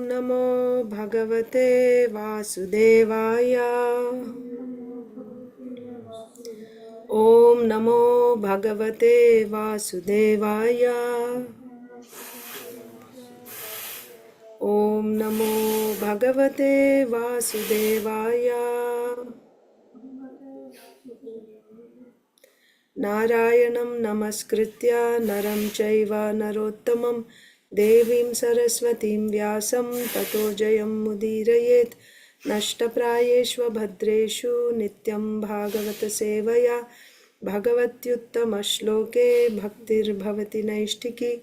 Namo Bhagavate Vasudevaya. Om Namo Bhagavate Vasudevaya. Om Namo Bhagavate Vasudevaya. Narayanam Namaskritya Naram Chaiva Narottamam Devim Saraswatim Vyasam Tato Jayam Mudirayet Nashtaprayeshva Bhadreshu Nityam Bhagavata Sevaya Bhagavatyuttama Shloke Bhaktir Bhavati Naishtiki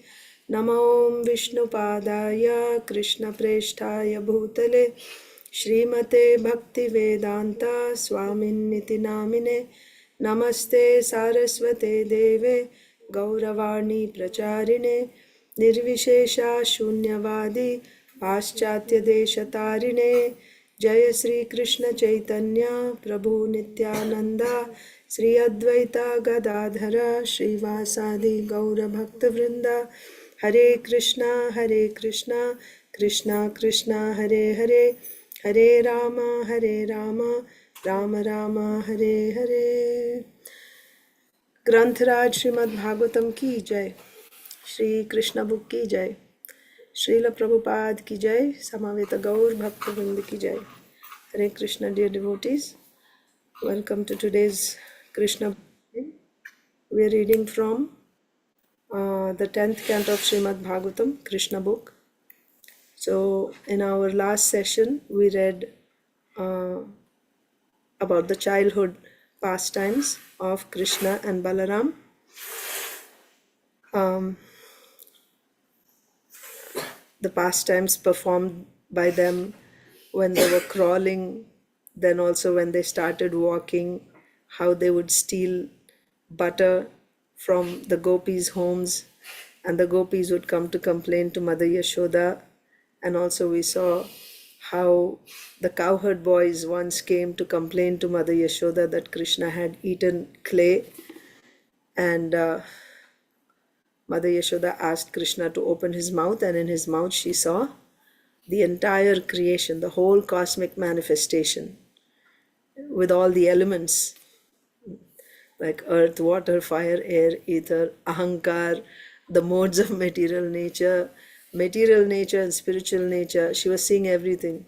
Namo Vishnu Padaya Krishna Preshtaya Bhutale Shrimate Bhakti Vedanta Swamin Niti Namine Namaste Saraswate Deve Gauravani Pracharine Nirvishesha Shunyavadi Paschatya Deshatarine Jaya Sri Krishna Chaitanya Prabhu Nityananda Sri Advaita Gadadhara Srivasadi Gaura Bhakta Vrinda Hare Krishna Krishna Krishna Hare Hare Hare Rama Rama Rama Hare Hare. Granth-raj Srimad Bhagavatam ki jai. Shri Krsna Book ki jai. Srila Prabhupada ki jai. Samaveta Gaur Bhakta-vrinda ki jai. Hare Krishna, dear devotees. Welcome to today's Krishna Book. We are reading from the 10th canto of Srimad Bhagavatam, Krsna Book. So in our last session, we read about the childhood pastimes of Krishna and Balaram. The pastimes performed by them when they were crawling, then also when they started walking, how they would steal butter from the gopis' homes, and the gopis would come to complain to Mother Yasoda. And also we saw how the cowherd boys once came to complain to Mother Yasoda that Krishna had eaten clay, and Mother Yasoda asked Krishna to open his mouth, and in his mouth she saw the entire creation, the whole cosmic manifestation with all the elements like earth, water, fire, air, ether, ahankar, the modes of material nature and spiritual nature. She was seeing everything.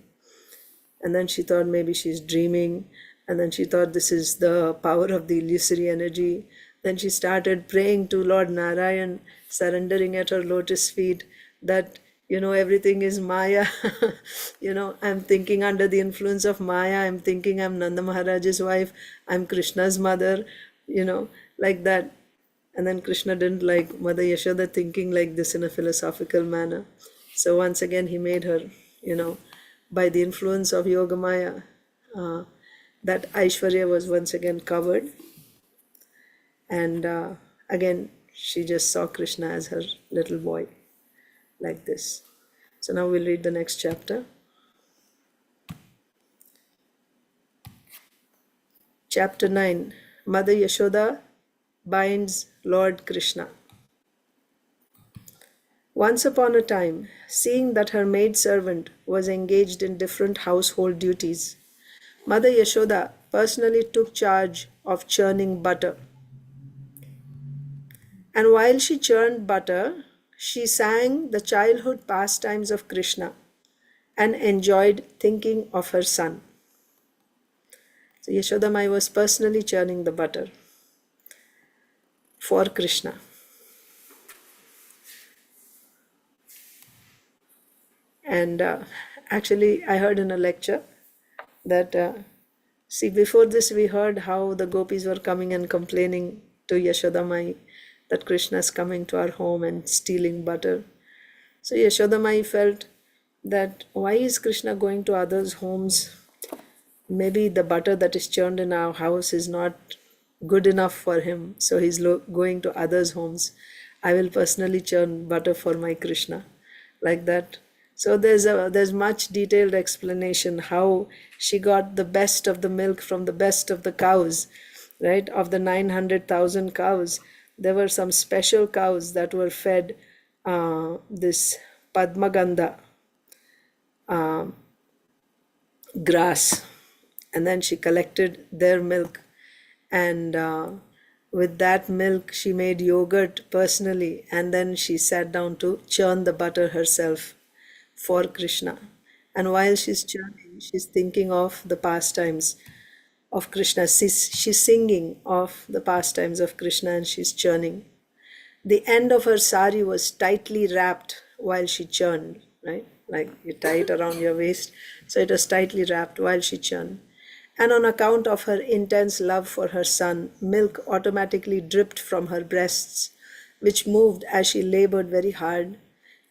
And then she thought maybe she's dreaming. And then she thought this is the power of the illusory energy. Then she started praying to Lord Narayan, surrendering at her lotus feet that, everything is Maya. I'm thinking under the influence of Maya. I'm thinking I'm Nanda Maharaj's wife. I'm Krishna's mother, like that. And then Krishna didn't like Mother Yasoda thinking like this in a philosophical manner. So once again he made her, by the influence of Yogamaya, that Aishwarya was once again covered. And again she just saw Krishna as her little boy, like this. So now we'll read the next chapter. Chapter 9. Mother Yasoda binds Lord Krishna. Once upon a time, seeing that her maidservant was engaged in different household duties, Mother Yasoda personally took charge of churning butter. And while she churned butter, she sang the childhood pastimes of Krishna and enjoyed thinking of her son. So Yasodamayi was personally churning the butter for Krishna. And actually I heard in a lecture that, before this we heard how the gopis were coming and complaining to Yasodamayi that Krishna is coming to our home and stealing butter. So Yasodamayi felt that why is Krishna going to others' homes? Maybe the butter that is churned in our house is not good enough for him, so he's going to others' homes. I will personally churn butter for my Krishna, like that. So there's much detailed explanation how she got the best of the milk from the best of the cows, right? Of the 900,000 cows, there were some special cows that were fed this Padmagandha, um, grass, and then she collected their milk, and with that milk she made yogurt personally, and then she sat down to churn the butter herself for Krishna. And while she's churning, she's thinking of the pastimes of Krishna. She's singing of the pastimes of Krishna, and she's churning. The end of her sari was tightly wrapped while she churned, right? Like you tie it around your waist. So it was tightly wrapped while she churned. And on account of her intense love for her son, milk automatically dripped from her breasts, which moved as she labored very hard,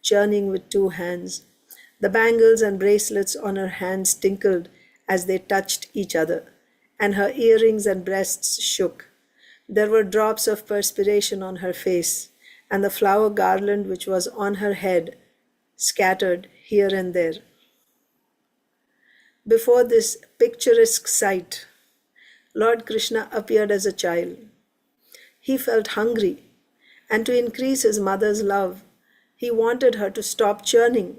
churning with two hands. The bangles and bracelets on her hands tinkled as they touched each other, and her earrings and breasts shook. There were drops of perspiration on her face, and the flower garland which was on her head scattered here and there. Before this picturesque sight, Lord Krishna appeared as a child. He felt hungry, and to increase his mother's love, he wanted her to stop churning.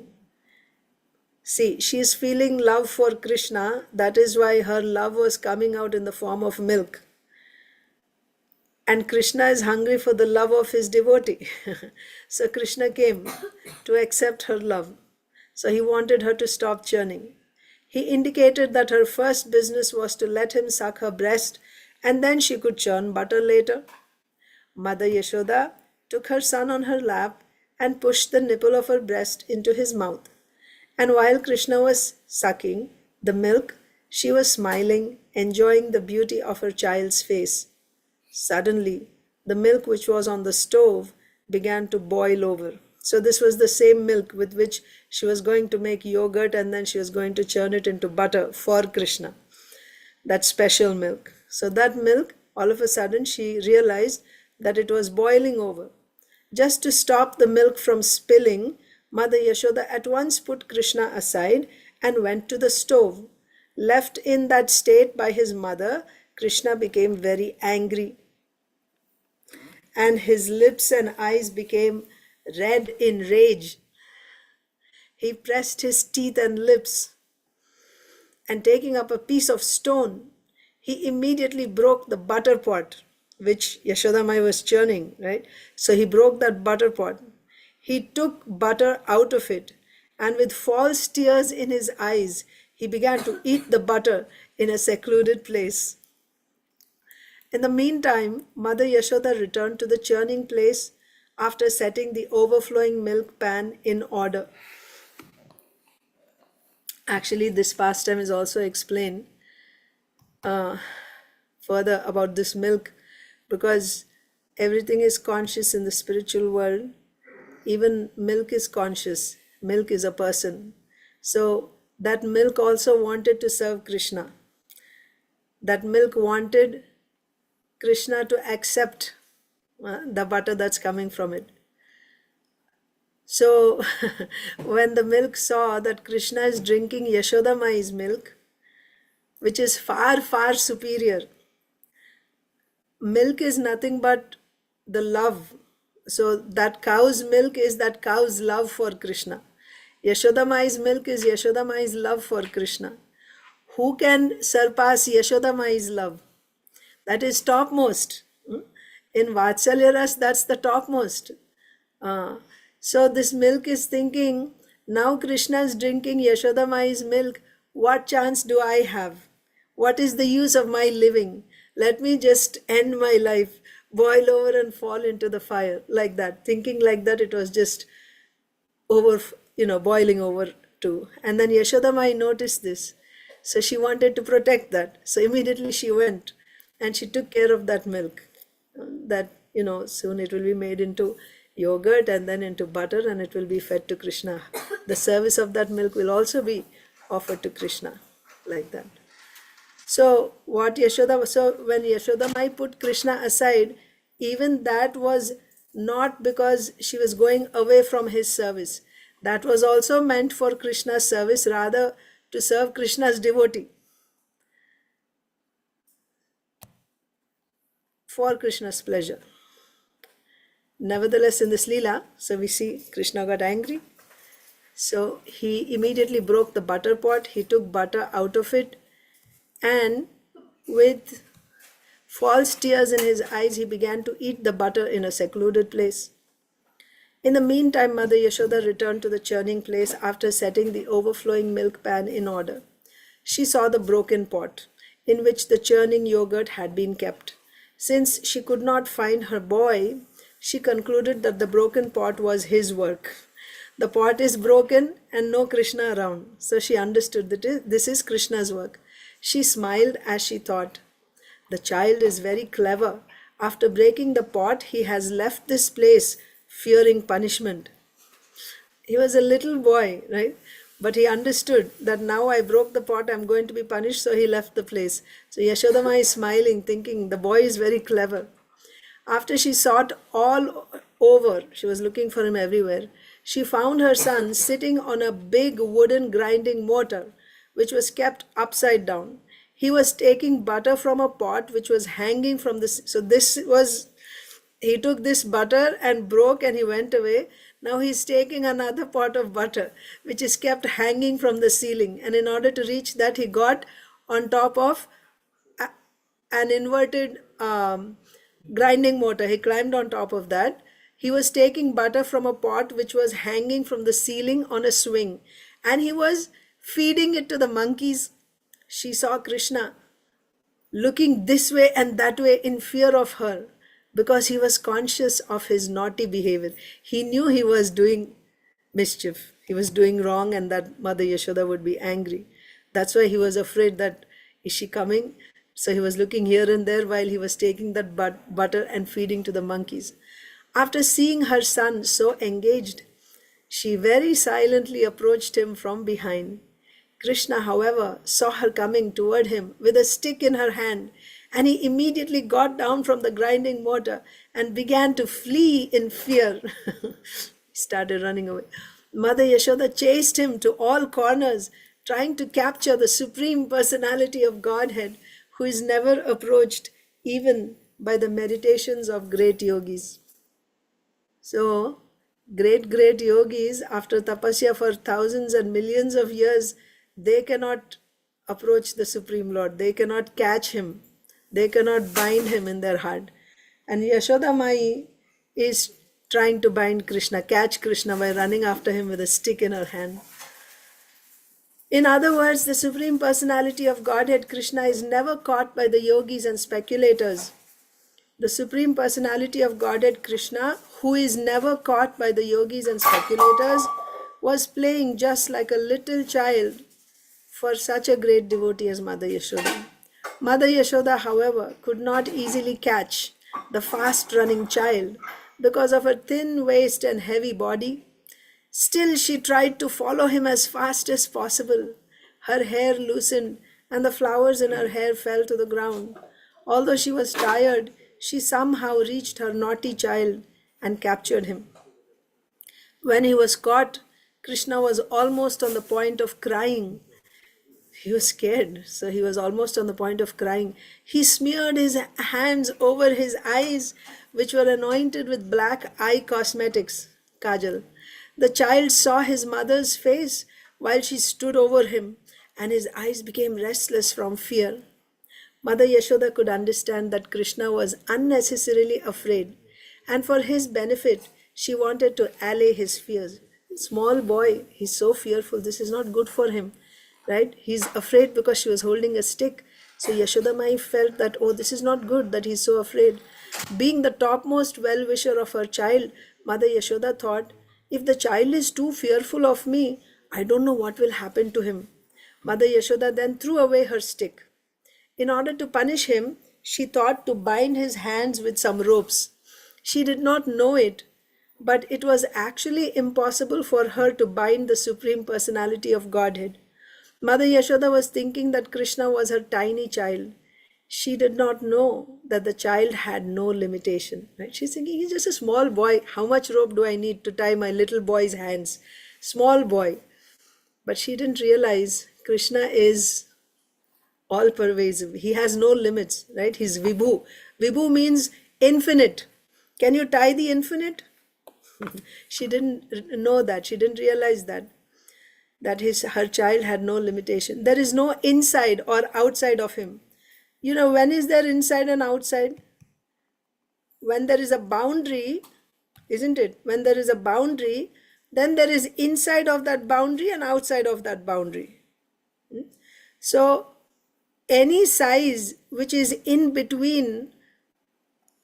See, she is feeling love for Krishna, that is why her love was coming out in the form of milk. And Krishna is hungry for the love of his devotee. So Krishna came to accept her love. So he wanted her to stop churning. He indicated that her first business was to let him suck her breast, and then she could churn butter later. Mother Yasoda took her son on her lap and pushed the nipple of her breast into his mouth. And while Krishna was sucking the milk, she was smiling, enjoying the beauty of her child's face. Suddenly, the milk which was on the stove began to boil over. So this was the same milk with which she was going to make yogurt, and then she was going to churn it into butter for Krishna. That special milk. So that milk, all of a sudden she realized that it was boiling over. Just to stop the milk from spilling, Mother Yasoda at once put Krishna aside and went to the stove. Left in that state by his mother, Krishna became very angry, and his lips and eyes became red in rage. He pressed his teeth and lips, and taking up a piece of stone, he immediately broke the butter pot which Yasodamayi was churning, right? So he broke that butter pot. He took butter out of it, and with false tears in his eyes, he began to eat the butter in a secluded place. In the meantime, Mother Yasoda returned to the churning place after setting the overflowing milk pan in order. Actually, this pastime is also explained further about this milk, because everything is conscious in the spiritual world. Even milk is conscious. Milk is a person. So that milk also wanted to serve Krishna. That milk wanted Krishna to accept the butter that's coming from it. So when the milk saw that Krishna is drinking Yasodamayi's milk, which is far, far superior. Milk is nothing but the love. So that cow's milk is that cow's love for Krishna. Yasodamayi's milk is Yasodamayi's love for Krishna. Who can surpass Yasodamayi's love? That is topmost. In Vatsalya Ras, that's the topmost. So this milk is thinking, now Krishna is drinking Yasodamayi's milk. What chance do I have? What is the use of my living? Let me just end my life, boil over and fall into the fire, like that. Thinking like that, it was just over, boiling over too. And then Yasodamayi noticed this. So she wanted to protect that. So immediately she went and she took care of that milk. That, soon it will be made into yogurt and then into butter, and it will be fed to Krishna. The service of that milk will also be offered to Krishna, like that. So when Yasodamayi put Krishna aside, even that was not because she was going away from his service. That was also meant for Krishna's service, rather to serve Krishna's devotee, for Krishna's pleasure. Nevertheless, in this Leela, so we see Krishna got angry, So he immediately broke the butter pot. He took butter out of it, and with false tears in his eyes, he began to eat the butter in a secluded place. In the meantime, Mother Yashoda returned to the churning place after setting the overflowing milk pan in order. She saw the broken pot in which the churning yogurt had been kept. Since she could not find her boy, she concluded that the broken pot was his work. The pot is broken and no Krishna around. So she understood that this is Krishna's work. She smiled as she thought, the child is very clever. After breaking the pot, he has left this place fearing punishment. He was a little boy, right? But he understood that now I broke the pot, I'm going to be punished, so he left the place. So Yasodamayi is smiling, thinking the boy is very clever. After she sought all over, she was looking for him everywhere, she found her son sitting on a big wooden grinding mortar, which was kept upside down. He was taking butter from a pot which was hanging from the... So this was... He took this butter and broke and he went away. Now he's taking another pot of butter which is kept hanging from the ceiling. And in order to reach that, he got on top of an inverted grinding mortar. He climbed on top of that. He was taking butter from a pot which was hanging from the ceiling on a swing. And he was feeding it to the monkeys. She saw Krishna looking this way and that way in fear of her, because he was conscious of his naughty behavior. He knew he was doing mischief. He was doing wrong and that Mother Yashoda would be angry. That's why he was afraid that, is she coming? So he was looking here and there while he was taking that butter and feeding to the monkeys. After seeing her son so engaged, she very silently approached him from behind. Krishna, however, saw her coming toward him with a stick in her hand, and he immediately got down from the grinding mortar and began to flee in fear. He started running away. Mother Yashoda chased him to all corners, trying to capture the Supreme Personality of Godhead, who is never approached even by the meditations of great yogis. So, great yogis, after tapasya for thousands and millions of years, they cannot approach the Supreme Lord. They cannot catch him. They cannot bind him in their heart. And Yasodamayi is trying to bind Krishna, catch Krishna by running after him with a stick in her hand. In other words, the Supreme Personality of Godhead, Krishna, is never caught by the yogis and speculators. The Supreme Personality of Godhead, Krishna, who is never caught by the yogis and speculators, was playing just like a little child for such a great devotee as Mother Yashoda. Mother Yashoda, however, could not easily catch the fast-running child because of her thin waist and heavy body. Still, she tried to follow him as fast as possible. Her hair loosened and the flowers in her hair fell to the ground. Although she was tired, she somehow reached her naughty child and captured him. When he was caught, Krishna was almost on the point of crying. He was scared, so he was almost on the point of crying. He smeared his hands over his eyes, which were anointed with black eye cosmetics, kajal. The child saw his mother's face while she stood over him, and his eyes became restless from fear. Mother Yashoda could understand that Krishna was unnecessarily afraid, and for his benefit, she wanted to allay his fears. Small boy, he's so fearful, this is not good for him. Right? He's afraid because she was holding a stick. So Yasodamayi felt that, oh, this is not good that he's so afraid. Being the topmost well-wisher of her child, Mother Yashoda thought, if the child is too fearful of me, I don't know what will happen to him. Mother Yashoda then threw away her stick. In order to punish him, she thought to bind his hands with some ropes. She did not know it, but it was actually impossible for her to bind the Supreme Personality of Godhead. Mother Yashoda was thinking that Krishna was her tiny child. She did not know that the child had no limitation. Right? She's thinking, he's just a small boy. How much rope do I need to tie my little boy's hands? Small boy. But she didn't realize Krishna is all-pervasive. He has no limits. Right? He's Vibhu. Vibhu means infinite. Can you tie the infinite? She didn't know that. She didn't realize that. that her child had no limitation. There is no inside or outside of him. When is there inside and outside? When there is a boundary, isn't it? When there is a boundary, then there is inside of that boundary and outside of that boundary. So any size which is in between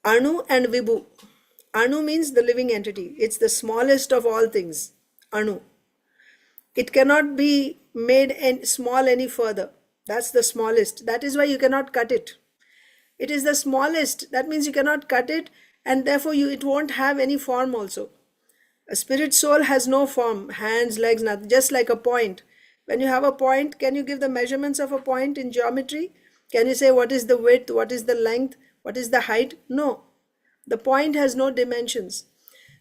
Anu and Vibhu. Anu means the living entity. It's the smallest of all things. Anu. It cannot be made small any further. That's the smallest. That is why you cannot cut it. It is the smallest. That means you cannot cut it, and therefore it won't have any form also. A spirit soul has no form, hands, legs, nothing, just like a point. When you have a point, can you give the measurements of a point in geometry? Can you say what is the width, what is the length, what is the height? No. The point has no dimensions.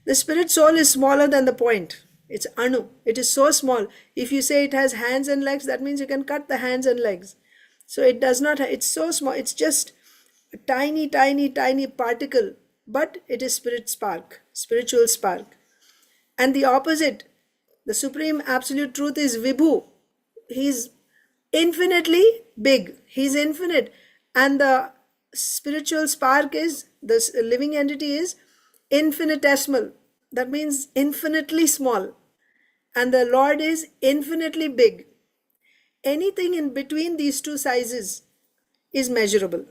The spirit soul is smaller than the point. It's Anu. It is so small. If you say it has hands and legs, that means you can cut the hands and legs. So it does not, it's so small. It's just a tiny, tiny, tiny particle, but it is spirit spark, spiritual spark. And the opposite, the supreme absolute truth is Vibhu. He's infinitely big. He's infinite. And the spiritual spark is, this living entity is infinitesimal. That means infinitely small. And the Lord is infinitely big. Anything in between these two sizes is measurable.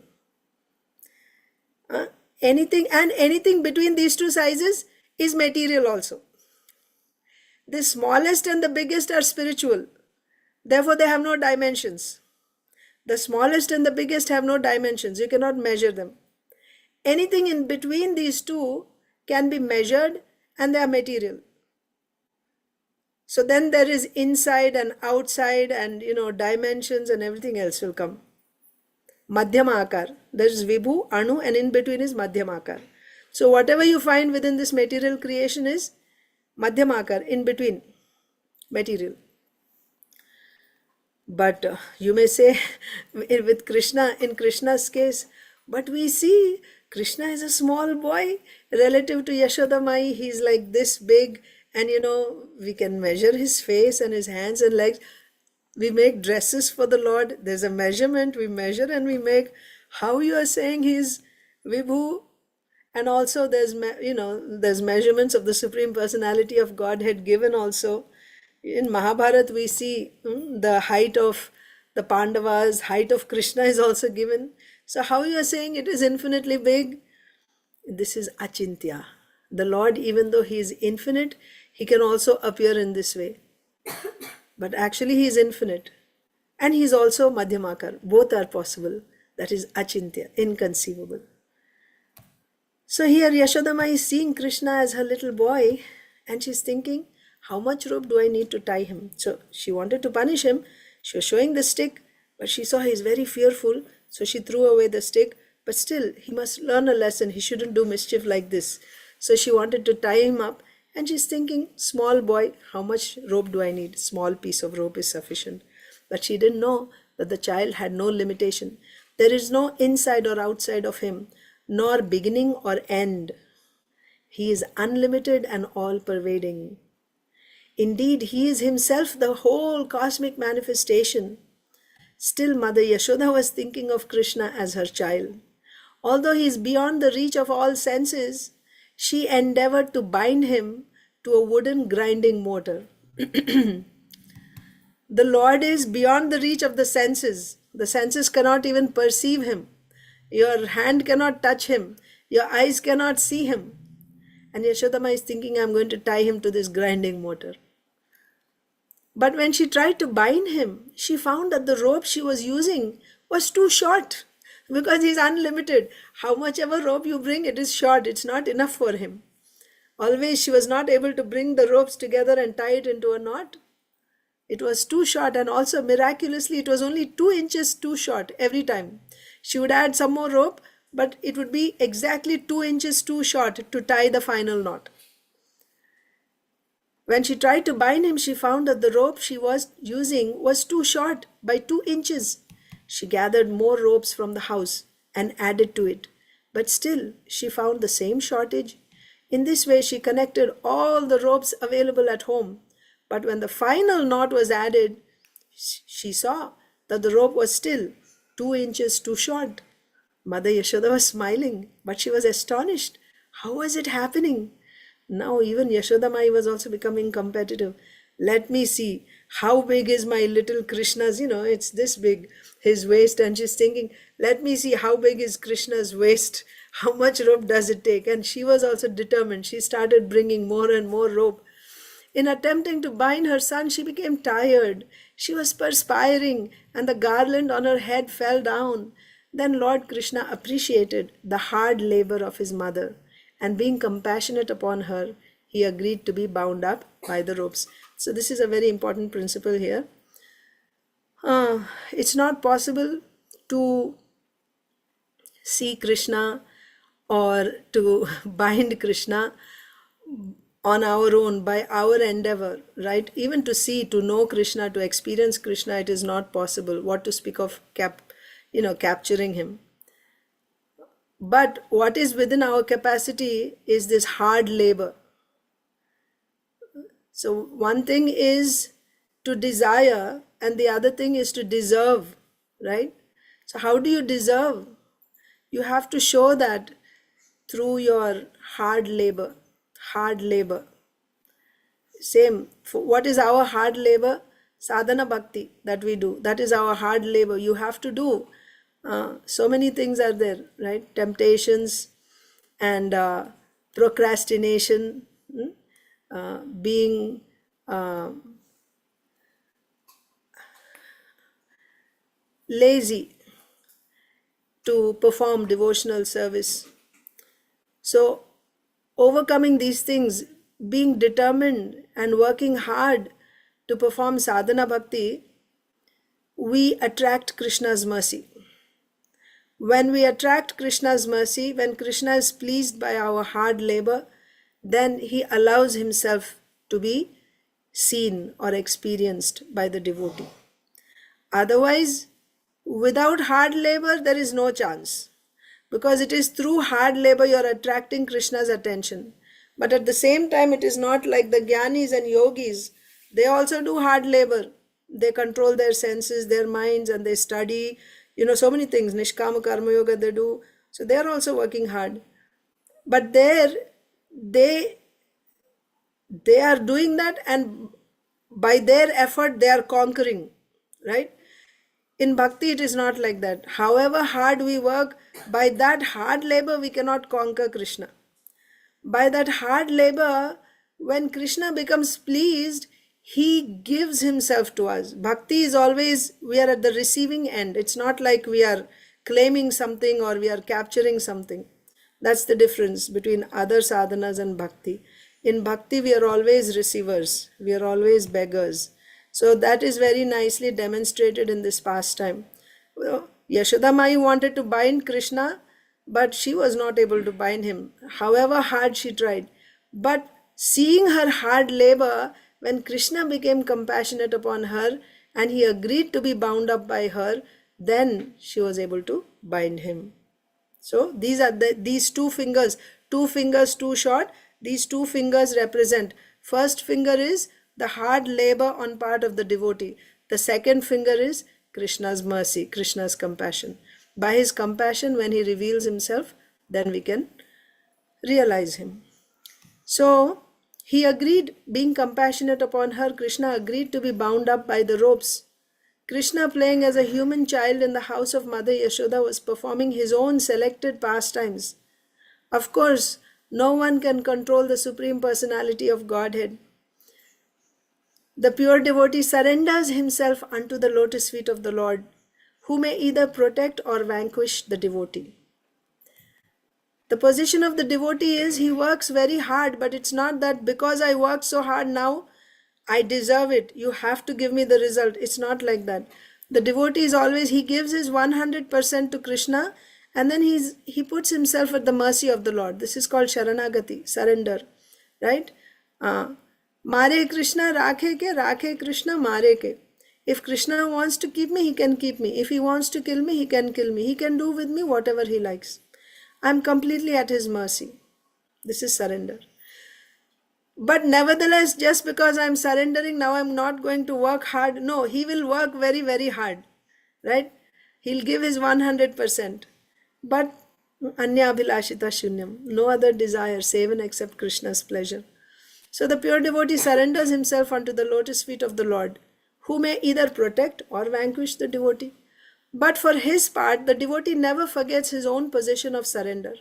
Anything between these two sizes is material also. The smallest and the biggest are spiritual. Therefore, they have no dimensions. The smallest and the biggest have no dimensions. You cannot measure them. Anything in between these two can be measured, and they are material. So then there is inside and outside, and dimensions and everything else will come. Madhyama Akar. There is Vibhu, Anu, and in between is Madhyama Akar. So whatever you find within this material creation is Madhyama Akar, in between material. But you may say with Kṛṣna, in Kṛṣna's case, but we see Kṛṣna is a small boy relative to Yasodamayi. He's like this big, and we can measure his face and his hands and legs. We make dresses for the Lord. There's a measurement. We measure and we make. How you are saying he's Vibhu? And also there's measurements of the Supreme Personality of Godhead given also. In Mahabharata we see the height of the Pandavas, height of Kṛṣna is also given. So how you are saying it is infinitely big? This is achintya. The Lord, even though he is infinite, he can also appear in this way. But actually he is infinite. And he is also Madhyamakar. Both are possible. That is achintya, inconceivable. So here Yasodamayi is seeing Kṛṣna as her little boy, and she's thinking, how much rope do I need to tie him? So she wanted to punish him. She was showing the stick, but she saw he is very fearful. So she threw away the stick. But still, he must learn a lesson. He shouldn't do mischief like this. So she wanted to tie him up. And she's thinking, small boy, how much rope do I need? Small piece of rope is sufficient. But she didn't know that the child had no limitation. There is no inside or outside of him, nor beginning or end. He is unlimited and all-pervading. Indeed, he is himself the whole cosmic manifestation. Still, Mother Yasoda was thinking of Kṛṣna as her child. Although he is beyond the reach of all senses, she endeavored to bind him to a wooden grinding mortar. The Lord is beyond the reach of the senses. The senses cannot even perceive him. Your hand cannot touch him. Your eyes cannot see him. And Yasodamayi is thinking, I'm going to tie him to this grinding mortar. But when she tried to bind him, she found that the rope she was using was too short, because he's unlimited. How much ever rope you bring, it is short. It's not enough for him. Always she was not able to bring the ropes together and tie it into a knot. It was too short, and also miraculously it was only 2 inches too short every time. She would add some more rope, but it would be exactly 2 inches too short to tie the final knot. When she tried to bind him, she found that the rope she was using was too short by 2 inches. She gathered more ropes from the house and added to it, but still she found the same shortage. In this way, she connected all the ropes available at home, But when the final knot was added, she saw that the rope was still 2 inches too short. Mother Yasoda was smiling, but she was astonished. How was it happening? Now even Yasodamayi was also becoming competitive. Let me see, how big is my little Krishna's, it's this big, his waist. And she's thinking, let me see how big is Krishna's waist. How much rope does it take? And she was also determined. She started bringing more and more rope. In attempting to bind her son, she became tired. She was perspiring, and the garland on her head fell down. Then Lord Krishna appreciated the hard labor of his mother, and being compassionate upon her, he agreed to be bound up by the ropes. So this is a very important principle here. It's not possible to see Krishna or to bind Krishna on our own, by our endeavor, right? Even to see, to know Krishna, to experience Krishna, it is not possible. What to speak of capturing him? But what is within our capacity is this hard labor. So one thing is to desire, and the other thing is to deserve, right? So how do you deserve? You have to show that through your hard labor. Hard labor. Same. What is our hard labor? Sadhana bhakti that we do. That is our hard labor. You have to do. So many things are there, right? Temptations and procrastination, being lazy to perform devotional service. So overcoming these things, being determined and working hard to perform sadhana bhakti, we attract Krishna's mercy. When we attract Krishna's mercy, when Krishna is pleased by our hard labor, then he allows himself to be seen or experienced by the devotee. Otherwise, without hard labor, there is no chance. Because it is through hard labor you are attracting Krishna's attention. But at the same time, it is not like the jnanis and yogis. They also do hard labor. They control their senses, their minds, and they study, so many things. Nishkama karma yoga they do. So they are also working hard. But there, they are doing that, and by their effort, they are conquering, right? In bhakti, it is not like that. However hard we work, by that hard labor, we cannot conquer Krishna. By that hard labor, when Krishna becomes pleased, he gives himself to us. Bhakti is always, we are at the receiving end. It's not like we are claiming something or we are capturing something. That's the difference between other sadhanas and bhakti. In bhakti, we are always receivers. We are always beggars. So that is very nicely demonstrated in this pastime. Yasodamayi wanted to bind Krishna, but she was not able to bind him, however hard she tried. But seeing her hard labor, when Krishna became compassionate upon her and he agreed to be bound up by her, then she was able to bind him. So these are these two fingers too short. These two fingers represent, first finger is the hard labor on part of the devotee. The second finger is Krishna's mercy, Krishna's compassion. By his compassion, when he reveals himself, then we can realize him. So he agreed, being compassionate upon her, Krishna agreed to be bound up by the ropes. Krishna, playing as a human child in the house of Mother Yasoda, was performing his own selected pastimes. Of course, no one can control the Supreme Personality of Godhead. The pure devotee surrenders himself unto the lotus feet of the Lord, who may either protect or vanquish the devotee. The position of the devotee is he works very hard, but it's not that because I worked so hard now, I deserve it. You have to give me the result. It's not like that. The devotee is always, he gives his 100% to Krishna, and then he puts himself at the mercy of the Lord. This is called Sharanagati, surrender, right? Mare Krishna, rakhe Krishna, mare ke. If Krishna wants to keep me, he can keep me. If he wants to kill me, he can kill me. He can do with me whatever he likes. I'm completely at his mercy. This is surrender. But nevertheless, just because I'm surrendering, now I'm not going to work hard. No, he will work very, very hard, right? He'll give his 100%. But anya abhilashita shunyam, no other desire save and except Krishna's pleasure. So the pure devotee surrenders himself unto the lotus feet of the Lord, who may either protect or vanquish the devotee. But for his part, the devotee never forgets his own position of surrender.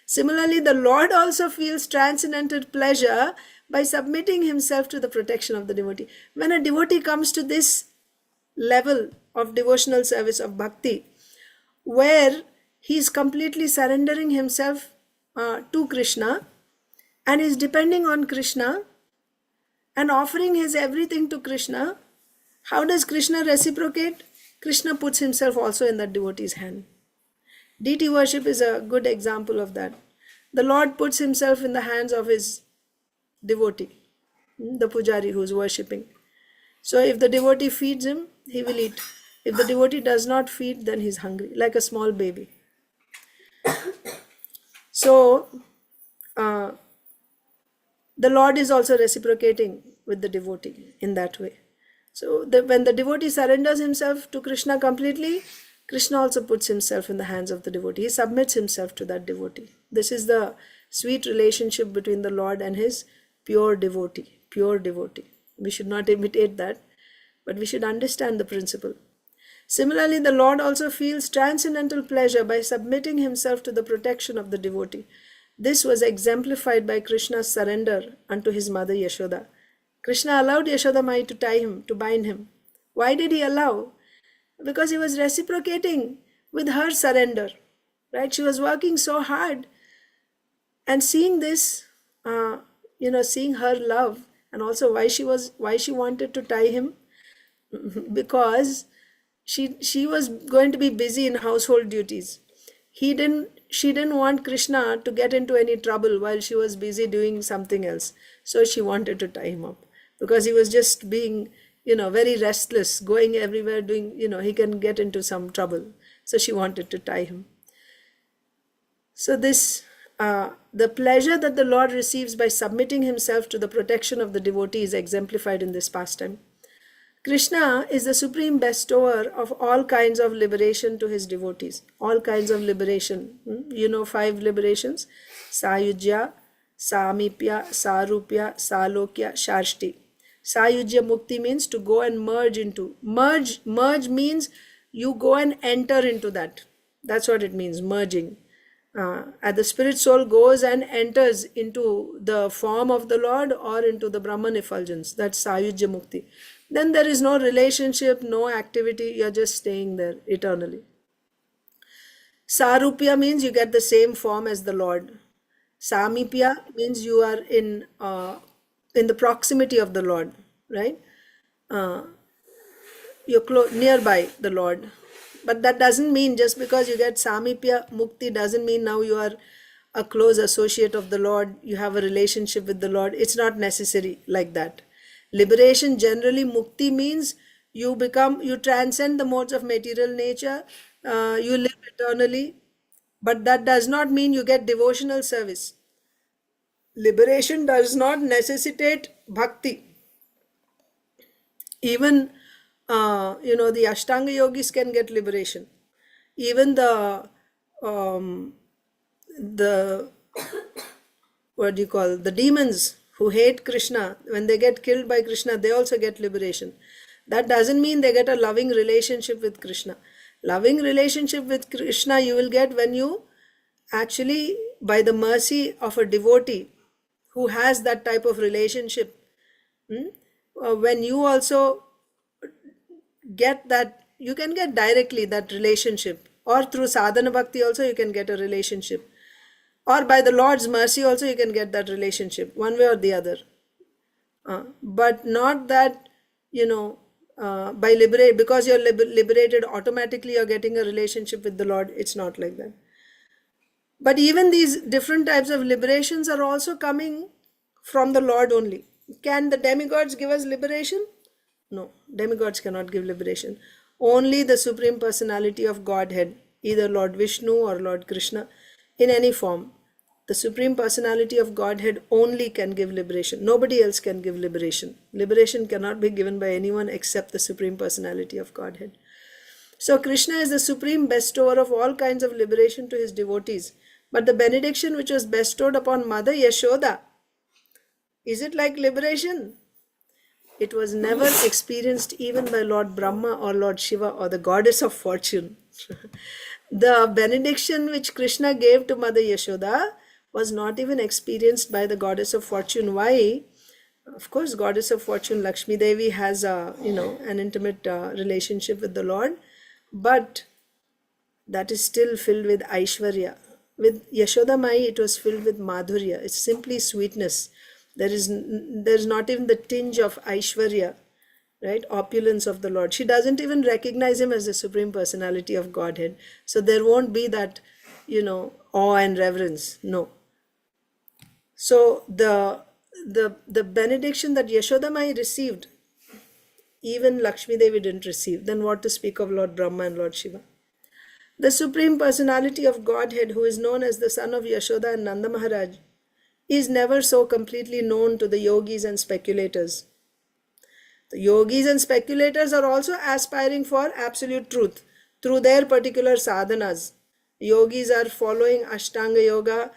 Similarly, the Lord also feels transcendental pleasure by submitting himself to the protection of the devotee. When a devotee comes to this level of devotional service of bhakti, where he is completely surrendering himself to Krishna and is depending on Krishna and offering his everything to Krishna, how does Krishna reciprocate? Krishna puts himself also in that devotee's hand. Deity worship is a good example of that. The Lord puts himself in the hands of his devotee, the pujari who is worshipping. So if the devotee feeds him, he will eat. If the devotee does not feed, then he's hungry, like a small baby. So the Lord is also reciprocating with the devotee in that way. So when the devotee surrenders himself to Krishna completely, Krishna also puts himself in the hands of the devotee. He submits himself to that devotee. This is the sweet relationship between the Lord and his pure devotee. Pure devotee. We should not imitate that, but we should understand the principle. Similarly, the Lord also feels transcendental pleasure by submitting himself to the protection of the devotee. This was exemplified by Krishna's surrender unto his mother Yasoda. Krishna allowed Yasodamayi to tie him, to bind him. Why did he allow? Because he was reciprocating with her surrender, right? She was working so hard, and seeing this, seeing her love, and also why she wanted to tie him, because she was going to be busy in household duties. She didn't want Krishna to get into any trouble while she was busy doing something else. So she wanted to tie him up, because he was just being, very restless, going everywhere, doing, he can get into some trouble. So she wanted to tie him. So this, the pleasure that the Lord receives by submitting himself to the protection of the devotee is exemplified in this pastime. Krishna is the supreme bestower of all kinds of liberation to his devotees. All kinds of liberation. 5 liberations. Sayujya, Samipya, Sarupya, Salokya, Sharshti. Sayujya Mukti means to go and merge into. Merge means you go and enter into that. That's what it means, merging. The spirit soul goes and enters into the form of the Lord or into the Brahman effulgence. That's Sayujya Mukti. Then there is no relationship, no activity, you're just staying there eternally. Sarupya means you get the same form as the Lord. Samipya means you are in the proximity of the Lord, right? You're nearby the Lord. But that doesn't mean just because you get Samipya Mukti doesn't mean now you are a close associate of the Lord, you have a relationship with the Lord. It's not necessary like that. Liberation, generally, Mukti means you transcend the modes of material nature, you live eternally, but that does not mean you get devotional service. Liberation does not necessitate bhakti. Even, the Ashtanga yogis can get liberation. Even the the demons who hate Krishna, when they get killed by Krishna, they also get liberation. That doesn't mean they get a loving relationship with Krishna. Loving relationship with Krishna you will get when you actually, by the mercy of a devotee who has that type of relationship, when you also get that, you can get directly that relationship, or through sadhana bhakti also you can get a relationship, or by the Lord's mercy also you can get that relationship, one way or the other. But not that, by because you're liberated, automatically you're getting a relationship with the Lord. It's not like that. But even these different types of liberations are also coming from the Lord only. Can the demigods give us liberation? No, demigods cannot give liberation. Only the Supreme Personality of Godhead, either Lord Vishnu or Lord Krishna, in any form, The Supreme Personality of Godhead only can give liberation. Nobody else can give liberation. Liberation cannot be given by anyone except the Supreme Personality of Godhead. So Krishna is the supreme bestower of all kinds of liberation to his devotees. But the benediction which was bestowed upon Mother Yasoda, is it like liberation? It was never experienced even by Lord Brahma or Lord Shiva or the goddess of fortune. The benediction which Krishna gave to Mother Yasoda was not even experienced by the goddess of fortune. Why? Of course, goddess of fortune Lakshmi Devi has an intimate relationship with the Lord, but that is still filled with Aishwarya. With Yasodamayi, it was filled with Madhurya. It's simply sweetness. There's not even the tinge of Aishwarya, right? Opulence of the Lord. She doesn't even recognize him as the Supreme Personality of Godhead. So there won't be that, awe and reverence. No. So the benediction that Yasodamayi received, even Lakshmi Devi didn't receive. Then what to speak of Lord Brahma and Lord Shiva? The Supreme Personality of Godhead, who is known as the son of Yasoda and Nanda Maharaj, is never so completely known to the yogis and speculators. The yogis and speculators are also aspiring for absolute truth through their particular sadhanas. Yogis are following Ashtanga Yoga,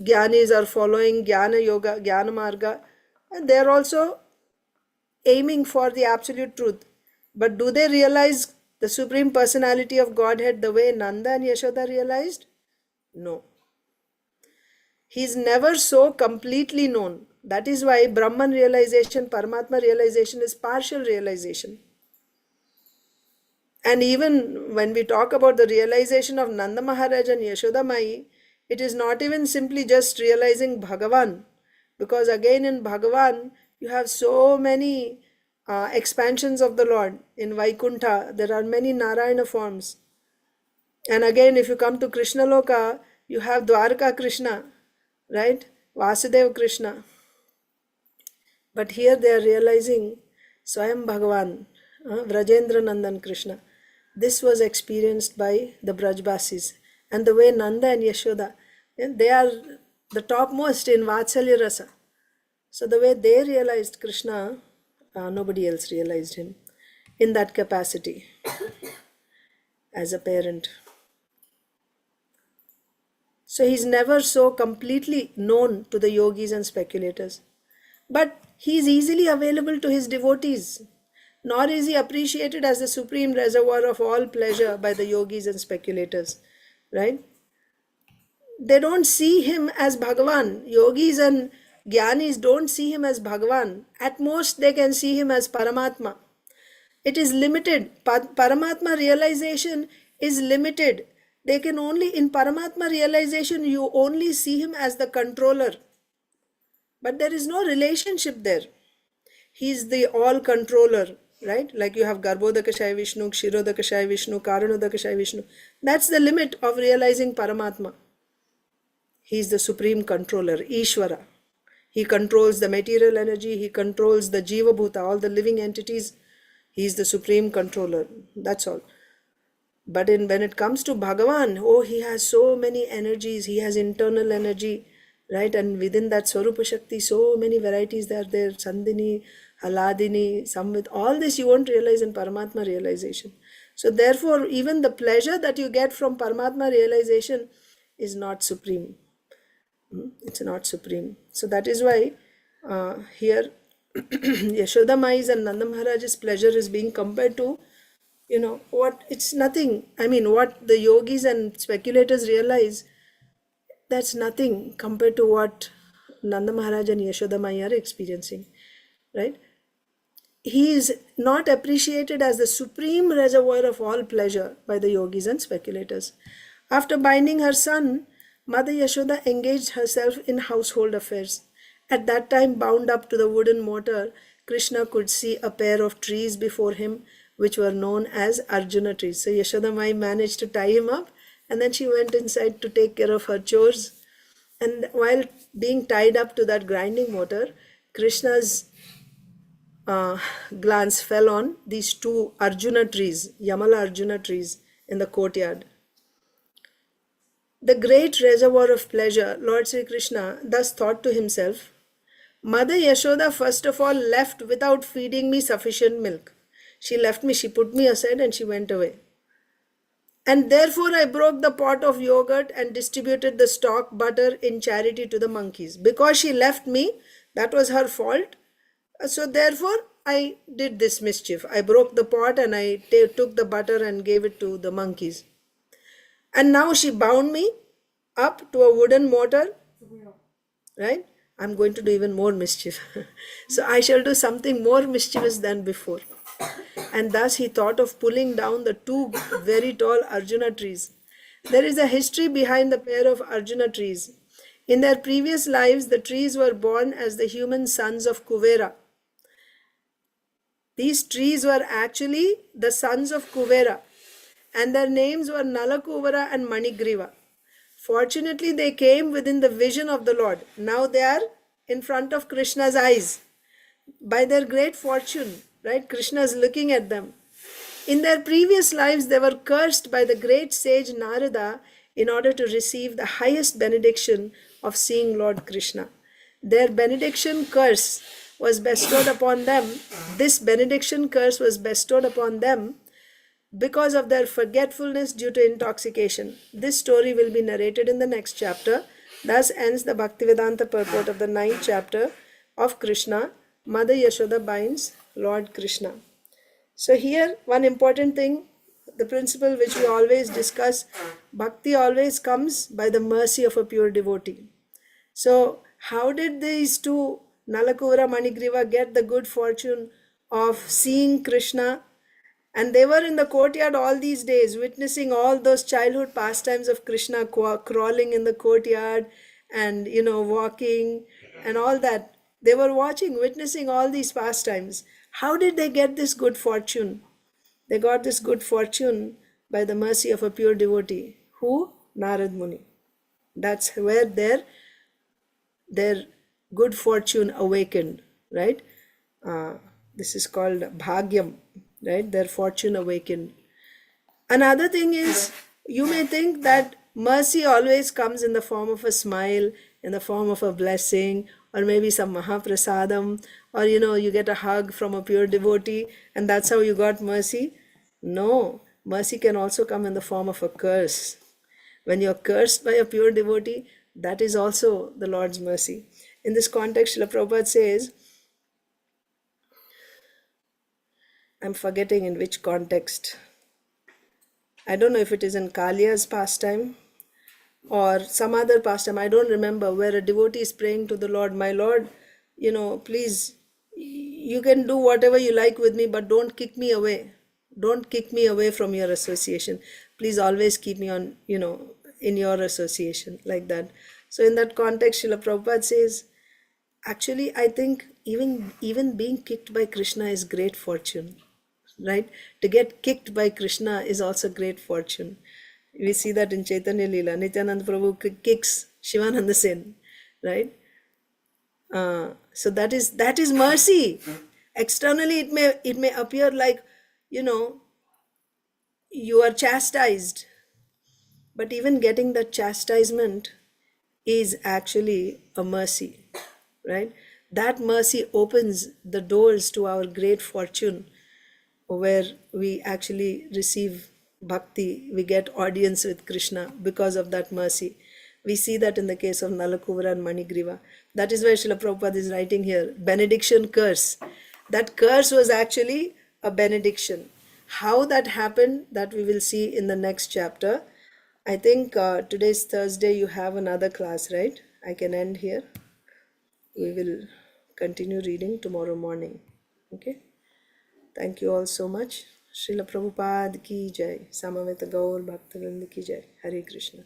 jnanis are following Jnana Yoga, Jnana Marga, and they are also aiming for the absolute truth. But do they realize the Supreme Personality of Godhead the way Nanda and Yasoda realized? No. He is never so completely known. That is why Brahman realization, Paramatma realization is partial realization. And even when we talk about the realization of Nanda Maharaj and Yasodamayi, it is not even simply just realizing Bhagavan. Because again in Bhagavan, you have so many expansions of the Lord. In Vaikuntha, there are many Narayana forms. And again, if you come to Krishna Loka, you have Dwarka Krishna, right? Vasudeva Krishna. But here they are realizing Swayam Bhagavan, Vrajendra Nandan Krishna. This was experienced by the Brajbasis. And the way Nanda and Yasoda, they are the topmost in Vatsalya Rasa. So the way they realized Krishna, nobody else realized him in that capacity as a parent. So he's never so completely known to the yogis and speculators. But he is easily available to his devotees, nor is he appreciated as the supreme reservoir of all pleasure by the yogis and speculators, right? They don't see him as Bhagavan. Yogis and jnanis don't see him as Bhagavan. At most, they can see him as Paramatma. It is limited. Paramatma realization is limited. They can only, in Paramatma realization, you only see him as the controller. But there is no relationship there. He is the all controller, right? Like you have Garbhodakashaya Vishnu, Kshirodakashaya Vishnu, Karanodakashaya Vishnu. That's the limit of realizing Paramatma. He is the supreme controller, Ishvara. He controls the material energy, he controls the Jiva Bhuta, all the living entities. He is the supreme controller. That's all. But when it comes to Bhagavan, he has so many energies, he has internal energy, right? And within that Swarupa Shakti, so many varieties are there, Sandhini, Haladini, Samvit, all this you won't realize in Paramatma realization. So therefore, even the pleasure that you get from Paramatma realization is not supreme. It's not supreme. So that is why here Yasodamayi's and Nanda Maharaj's pleasure is being compared to, what, it's nothing. I mean, what the yogis and speculators realize, that's nothing compared to what Nanda Maharaj and Yasodamayi are experiencing, right? He is not appreciated as the supreme reservoir of all pleasure by the yogis and speculators. After binding her son, Mother Yasoda engaged herself in household affairs. At that time, bound up to the wooden mortar, Krishna could see a pair of trees before him, which were known as Arjuna trees. So Yasodamayi managed to tie him up, and then she went inside to take care of her chores. And while being tied up to that grinding mortar, Krishna's glance fell on these two Arjuna trees, Yamala Arjuna trees in the courtyard. the great reservoir of pleasure, Lord Sri Krishna thus thought to himself, Mother Yashoda first of all left without feeding me sufficient milk. She left me, she put me aside and she went away. And therefore I broke the pot of yogurt and distributed the stock butter in charity to the monkeys. Because she left me, that was her fault. So therefore I did this mischief. I broke the pot and I took the butter and gave it to the monkeys. And now she bound me up to a wooden mortar, right? I'm going to do even more mischief. So I shall do something more mischievous than before. And thus he thought of pulling down the two very tall Arjuna trees. There is a history behind the pair of Arjuna trees. In their previous lives, the trees were born as the human sons of Kuvera. These trees were actually the sons of Kuvera, and their names were Nalakuvara and Manigriva. Fortunately, they came within the vision of the Lord. Now they are in front of Krishna's eyes. By their great fortune, right? Krishna is looking at them. In their previous lives, they were cursed by the great sage Narada in order to receive the highest benediction of seeing Lord Krishna. Their benediction curse was bestowed upon them. This benediction curse was bestowed upon them because of their forgetfulness due to intoxication. This story will be narrated in the next chapter. Thus ends the Bhaktivedanta purport of the 9th chapter of Krsṇa. Mother Yasoda binds Lord Krishna. So here one important thing, the principle which we always discuss, bhakti always comes by the mercy of a pure devotee. So how did these two, Nalakuvara, Manigriva, get the good fortune of seeing Krishna? And they were in the courtyard all these days, witnessing all those childhood pastimes of Krishna, crawling in the courtyard and, walking and all that. They were watching, witnessing all these pastimes. How did they get this good fortune? They got this good fortune by the mercy of a pure devotee. Who? Narad Muni. That's where their good fortune awakened, right? This is called bhagyam, right? Their fortune awakened. Another thing is, you may think that mercy always comes in the form of a smile, in the form of a blessing, or maybe some mahaprasadam, or you get a hug from a pure devotee, and that's how you got mercy. No, mercy can also come in the form of a curse. When you're cursed by a pure devotee, that is also the Lord's mercy. In this context, Srila Prabhupada says, I'm forgetting in which context. I don't know if it is in Kalia's pastime or some other pastime, I don't remember, where a devotee is praying to the Lord, my Lord, please, you can do whatever you like with me, but don't kick me away. Don't kick me away from your association. Please always keep me on, in your association, like that. So in that context, Srila Prabhupada says, actually, I think even being kicked by Krishna is great fortune, right? To get kicked by Krishna is also great fortune. We see that in Chaitanya Leela. Nityananda Prabhu kicks Shivananda Sen, right? So that is mercy. Externally, it may appear like, you are chastised, but even getting that chastisement is actually a mercy, right? That mercy opens the doors to our great fortune, where we actually receive bhakti, we get audience with Krishna because of that mercy. We see that in the case of Nalakuvara and Manigriva. That is why Srila Prabhupada is writing here, benediction curse. That curse was actually a benediction. How that happened, that we will see in the next chapter. I think today's Thursday, you have another class, right? I can end here. We will continue reading tomorrow morning. Okay? Thank you all so much. Srila Prabhupada ki jai. Samaveta Gaur Bhaktivinoda ki jai. Hare Krishna.